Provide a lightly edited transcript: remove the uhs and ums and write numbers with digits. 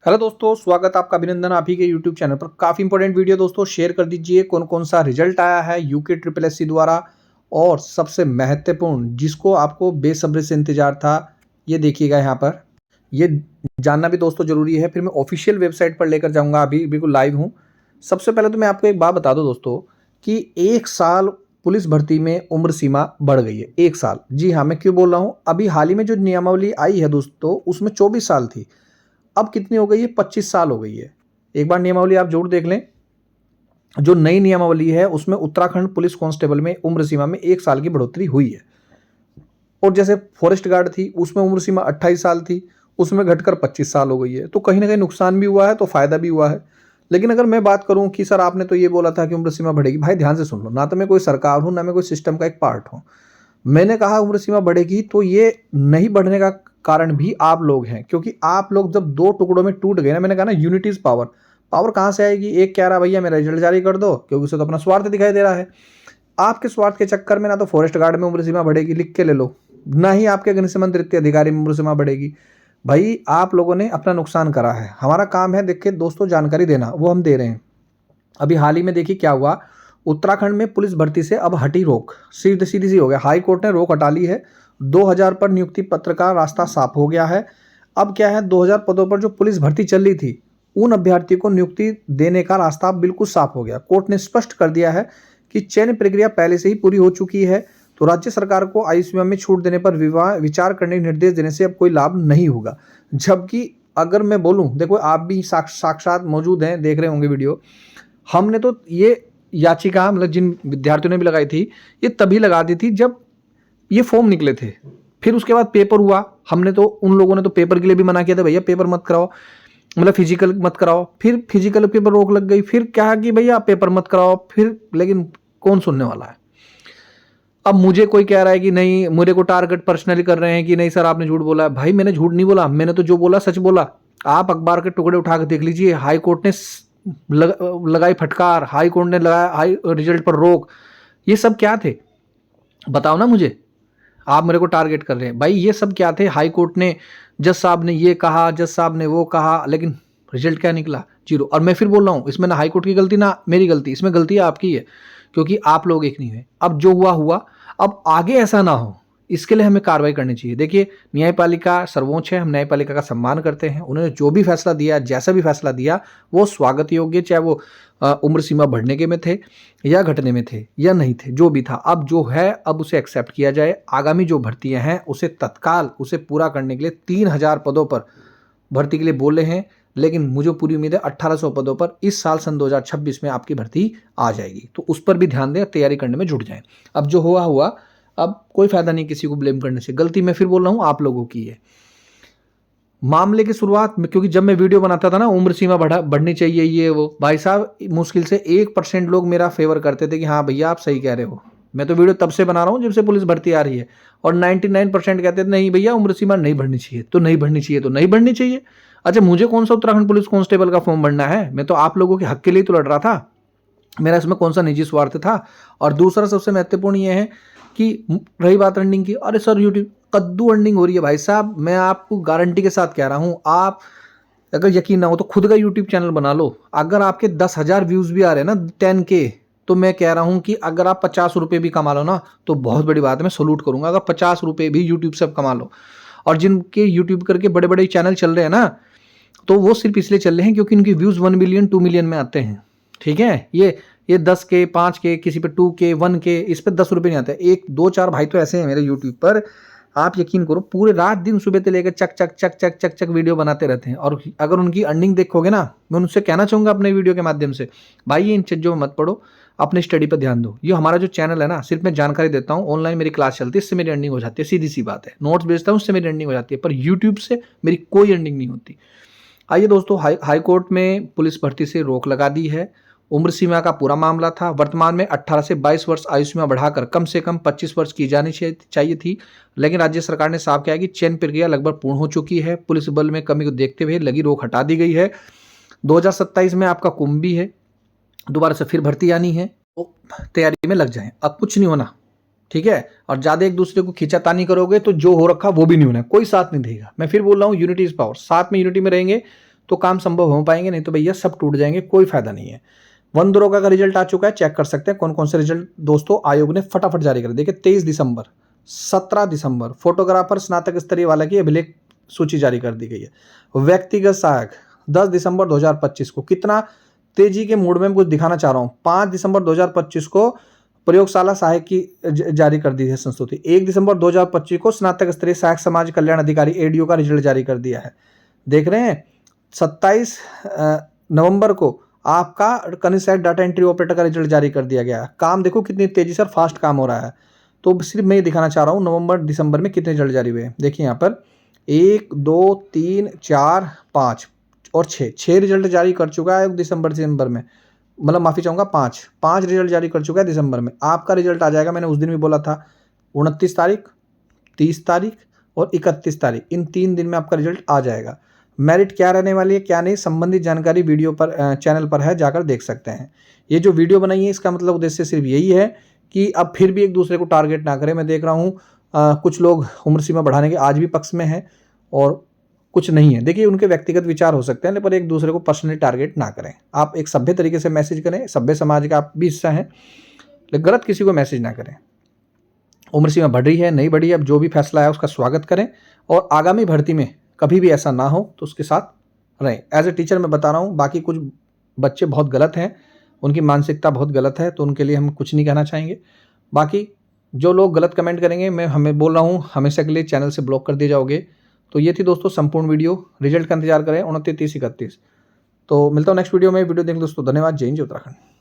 Hello दोस्तों, स्वागत आपका अभिनंदन आप ही के यूट्यूब चैनल पर। काफ़ी इंपॉर्टेंट वीडियो दोस्तों, शेयर कर दीजिए कौन कौन सा रिजल्ट आया है यूके ट्रिपल एससी द्वारा और सबसे महत्वपूर्ण जिसको आपको बेसब्री से इंतजार था, ये देखिएगा यहाँ पर। ये जानना भी दोस्तों ज़रूरी है। फिर मैं ऑफिशियल वेबसाइट पर लेकर जाऊँगा, अभी बिल्कुल लाइव हूँ। सबसे पहले तो मैं आपको एक बात बता दूँ दोस्तों कि 1 साल पुलिस भर्ती में उम्र सीमा बढ़ गई है। 1 साल, जी हाँ, मैं क्यों बोल रहा हूँ, अभी हाल ही में जो नियमावली आई है दोस्तों उसमें 24 साल थी, अब कितनी हो गई है, 25 साल हो गई है। एक बार नियमावली आप जरूर देख लें। जो नई नियमावली है उसमें उत्तराखंड पुलिस कांस्टेबल में उम्र सीमा में 1 साल की बढ़ोतरी हुई है। और जैसे फॉरेस्ट गार्ड थी उसमें उम्र सीमा 28 साल थी, उसमें घटकर 25 साल हो गई है। तो कहीं ना कहीं नुकसान भी हुआ है तो फायदा भी हुआ है। लेकिन अगर मैं बात करूं कि सर आपने तो ये बोला था कि उम्र सीमा बढ़ेगी, भाई ध्यान से सुन लो, ना तो मैं कोई सरकार हूं ना मैं कोई सिस्टम का एक पार्ट हूं। मैंने कहा उम्र सीमा बढ़ेगी तो ये नहीं बढ़ने का कारण भी आप लोग हैं, क्योंकि आप लोग जब दो टुकड़ों में टूट गए ना, मैंने कहा ना यूनिटी इज पावर। पावर कहाँ से आएगी? एक कह रहा भैया मेरा रिजल्ट जारी कर दो, क्योंकि उसे तो अपना स्वार्थ दिखाई दे रहा है। आपके स्वार्थ के चक्कर में ना तो फॉरेस्ट गार्ड में उम्र सीमा बढ़ेगी, लिख के ले लो, ना ही आपके अग्निशमन तृतीय अधिकारी में उम्र सीमा बढ़ेगी। भाई आप लोगों ने अपना नुकसान करा है। हमारा काम है देखिए दोस्तों जानकारी देना, वो हम दे रहे हैं। अभी हाल ही में देखिए क्या हुआ, उत्तराखंड में पुलिस भर्ती से अब हटी रोक, सीधी सीधी सी हो गया। हाई कोर्ट ने रोक हटा ली है। 2000 पर नियुक्ति पत्र का रास्ता साफ हो गया है। अब क्या है, 2000 पदों पर जो पुलिस भर्ती चल रही थी उन अभ्यर्थियों को नियुक्ति देने का रास्ता अब बिल्कुल साफ हो गया। कोर्ट ने स्पष्ट कर दिया है कि चयन प्रक्रिया पहले से ही पूरी हो चुकी है, तो राज्य सरकार को आयु सीमा में छूट देने पर विचार करने के निर्देश देने से अब कोई लाभ नहीं होगा। जबकि अगर मैं बोलूं, देखो आप भी साक्षात मौजूद हैं, देख रहे होंगे वीडियो। हमने तो ये याचिका मतलब जिन विद्यार्थियों ने भी लगाई थी, ये तभी लगा दी थी जब ये फॉर्म निकले थे। फिर उसके बाद पेपर हुआ, हमने तो उन लोगों ने तो पेपर के लिए भी मना किया था, भैया पेपर मत कराओ, मतलब फिजिकल मत कराओ। फिर फिजिकल पेपर रोक लग गई, फिर क्या कि भैया पेपर मत कराओ, फिर लेकिन कौन सुनने वाला है। अब मुझे कोई कह रहा है कि नहीं, मेरे को टारगेट पर्सनली कर रहे हैं कि नहीं सर आपने झूठ बोला। भाई मैंने झूठ नहीं बोला, मैंने तो जो बोला सच बोला। आप अखबार के टुकड़े उठा के देख लीजिए, हाई कोर्ट ने लगाई फटकार, हाई कोर्ट ने लगाया हाई रिजल्ट पर रोक। ये सब क्या थे बताओ ना मुझे। आप मेरे को टारगेट कर रहे हैं, भाई ये सब क्या थे? हाई कोर्ट ने, जज साहब ने ये कहा, जज साहब ने वो कहा, लेकिन रिजल्ट क्या निकला? जीरो। और मैं फिर बोल रहा हूं, इसमें ना हाई कोर्ट की गलती ना मेरी गलती, इसमें गलती आपकी है, क्योंकि आप लोग एक नहीं हुए। अब जो हुआ हुआ, अब आगे ऐसा ना हो इसके लिए हमें कार्रवाई करनी चाहिए। देखिए न्यायपालिका सर्वोच्च है, हम न्यायपालिका का सम्मान करते हैं। उन्होंने जो भी फैसला दिया, जैसा भी फैसला दिया, वो स्वागत योग्य, चाहे वो उम्र सीमा बढ़ने के में थे या घटने में थे या नहीं थे, जो भी था। अब जो है अब उसे एक्सेप्ट किया जाए। आगामी जो भर्तियां हैं उसे तत्काल उसे पूरा करने के लिए 3000 पदों पर भर्ती के लिए बोले हैं, लेकिन मुझे पूरी उम्मीद है 1800 पदों पर इस साल सन 2026 में आपकी भर्ती आ जाएगी। तो उस पर भी ध्यान दें, तैयारी करने में जुट जाएं। अब जो हुआ हुआ, अब कोई फायदा नहीं किसी को ब्लेम करने से। गलती मैं फिर बोल रहा हूं आप लोगों की है। मामले की शुरुआत में, क्योंकि जब मैं वीडियो बनाता था ना उम्र सीमा बढ़नी चाहिए ये वो, भाई साहब मुश्किल से 1% लोग मेरा फेवर करते थे कि हाँ भैया आप सही कह रहे हो। मैं तो वीडियो तब से बना रहा हूँ जब से पुलिस भर्ती आ रही है, और 99% कहते थे नहीं भैया उम्र सीमा नहीं बढ़नी चाहिए, तो नहीं बढ़नी चाहिए, तो नहीं बढ़नी चाहिए। अच्छा मुझे कौन सा उत्तराखंड पुलिस कांस्टेबल का फॉर्म भरना है? मैं तो आप लोगों के हक के लिए तो लड़ रहा था। मेरा इसमें कौन सा निजी स्वार्थ था? और दूसरा सबसे महत्वपूर्ण ये है कि रही बात अर्निंग की, अरे सर यूट्यूब कद्दू अर्निंग हो रही है भाई साहब। मैं आपको गारंटी के साथ कह रहा हूं, आप अगर यकीन ना हो तो खुद का यूट्यूब चैनल बना लो। अगर आपके 10,000 व्यूज भी आ रहे हैं ना, 10K, तो मैं कह रहा हूं कि अगर आप 50 रुपये भी कमा लो ना तो बहुत बड़ी बात है, मैं सलूट करूंगा। अगर 50 रुपये भी यूट्यूब से कमा लो, और जिनके यूट्यूब करके बड़े बड़े चैनल चल रहे हैं ना, तो वो सिर्फ इसलिए चल रहे हैं क्योंकि उनकी व्यूज 1 मिलियन 2 मिलियन में आते हैं। ठीक है, ये 10K 5K, किसी पे 2K 1K, इस पे 10 रुपये नहीं आते। एक दो चार भाई तो ऐसे हैं मेरे यूट्यूब पर, आप यकीन करो पूरे रात दिन सुबह से लेकर चक चक चक चक चक चक वीडियो बनाते रहते हैं। और अगर उनकी अर्निंग देखोगे ना, मैं उनसे कहना चाहूंगा अपने वीडियो के माध्यम से, भाई ये इन चीजों में मत पड़ो, अपने स्टडी पर ध्यान दो। ये हमारा जो चैनल है ना, सिर्फ मैं जानकारी देता हूँ, ऑनलाइन मेरी क्लास चलती है, इससे मेरी अर्निंग हो जाती है, सीधी सी बात है। नोट्स भेजता हूँ, उससे मेरी अर्निंग हो जाती है, पर यूट्यूब से मेरी कोई अर्निंग नहीं होती। आइए दोस्तों, हाई कोर्ट में पुलिस भर्ती से रोक लगा दी है। उम्र सीमा का पूरा मामला था। वर्तमान में 18 से 22 वर्ष आयु सीमा बढ़ाकर कम से कम 25 वर्ष की जानी चाहिए थी, लेकिन राज्य सरकार ने साफ किया कि चयन प्रक्रिया लगभग पूर्ण हो चुकी है। पुलिस बल में कमी को देखते हुए लगी रोक हटा दी गई है। 2027 में आपका कुंभ भी है, दोबारा से फिर भर्ती आनी है, तो तैयारी में लग जाए। अब कुछ नहीं होना, ठीक है? और ज्यादा एक दूसरे को खींचातानी करोगे तो जो हो रखा वो भी नहीं होना है, कोई साथ नहीं देगा। मैं फिर बोल रहा हूँ यूनिटी इज पावर, साथ में यूनिटी में रहेंगे तो काम संभव हो पाएंगे, नहीं तो भैया सब टूट जाएंगे, कोई फायदा नहीं है। वन दरोगा का रिजल्ट आ चुका है, चेक कर सकते हैं कौन कौन से रिजल्ट दोस्तों आयोग ने फटाफट जारी कर दिए। देखिए 23 दिसंबर, 17 दिसंबर फोटोग्राफर स्नातक स्तरीय वाला की अभिलेख सूची जारी कर दी गई है। व्यक्तिगत सहायक 10 दिसंबर 2025 को, कितना तेजी के मूड में मैं कुछ दिखाना चाह रहा हूँ। 5 दिसंबर 2025 को प्रयोगशाला सहायक की जारी कर दी है संस्तुति। 1 दिसंबर 2025 को स्नातक स्तरीय सहायक समाज कल्याण अधिकारी एडीओ का रिजल्ट जारी कर दिया है। देख रहे हैं 27 नवंबर को आपका कनिस्टैक डाटा एंट्री ऑपरेटर का रिजल्ट जारी कर दिया गया है। काम देखो कितनी तेजी से और फास्ट काम हो रहा है। तो सिर्फ मैं ये दिखाना चाह रहा हूँ नवंबर दिसंबर में कितने रिजल्ट जारी हुए। देखिए यहाँ पर 1 2 3 4 5 और 6 रिजल्ट जारी कर चुका है दिसंबर में, मतलब माफ़ी चाहूँगा 5 रिजल्ट जारी कर चुका है दिसंबर में। आपका रिजल्ट आ जाएगा, मैंने उस दिन भी बोला था 29 तारीख, 30 तारीख और 31 तारीख, इन 3 दिन में आपका रिजल्ट आ जाएगा। मेरिट क्या रहने वाली है क्या नहीं, संबंधित जानकारी वीडियो पर चैनल पर है, जाकर देख सकते हैं। ये जो वीडियो बनाई है इसका मतलब उद्देश्य सिर्फ यही है कि अब फिर भी एक दूसरे को टारगेट ना करें। मैं देख रहा हूँ कुछ लोग उम्र सीमा बढ़ाने के आज भी पक्ष में हैं और कुछ नहीं है। देखिए उनके व्यक्तिगत विचार हो सकते हैं, पर एक दूसरे को पर्सनली टारगेट ना करें। आप एक सभ्य तरीके से मैसेज करें, सभ्य समाज का आप भी हिस्सा हैं, लेकिन गलत किसी को मैसेज ना करें। उम्र सीमा बढ़ रही है नहीं बढ़ी है, अब जो भी फैसला है उसका स्वागत करें और आगामी भर्ती में कभी भी ऐसा ना हो तो उसके साथ रहें। एज ए टीचर मैं बता रहा हूँ, बाकी कुछ बच्चे बहुत गलत हैं, उनकी मानसिकता बहुत गलत है, तो उनके लिए हम कुछ नहीं कहना चाहेंगे। बाकी जो लोग गलत कमेंट करेंगे, मैं हमें बोल रहा हूँ हमेशा के लिए चैनल से ब्लॉक कर दिए जाओगे। तो ये थी दोस्तों संपूर्ण वीडियो। रिजल्ट का इंतजार करें 29, 30, 31। तो मिलता हूँ नेक्स्ट वीडियो में। वीडियो देखने दोस्तों धन्यवाद। जय हिंद, जय उत्तराखंड।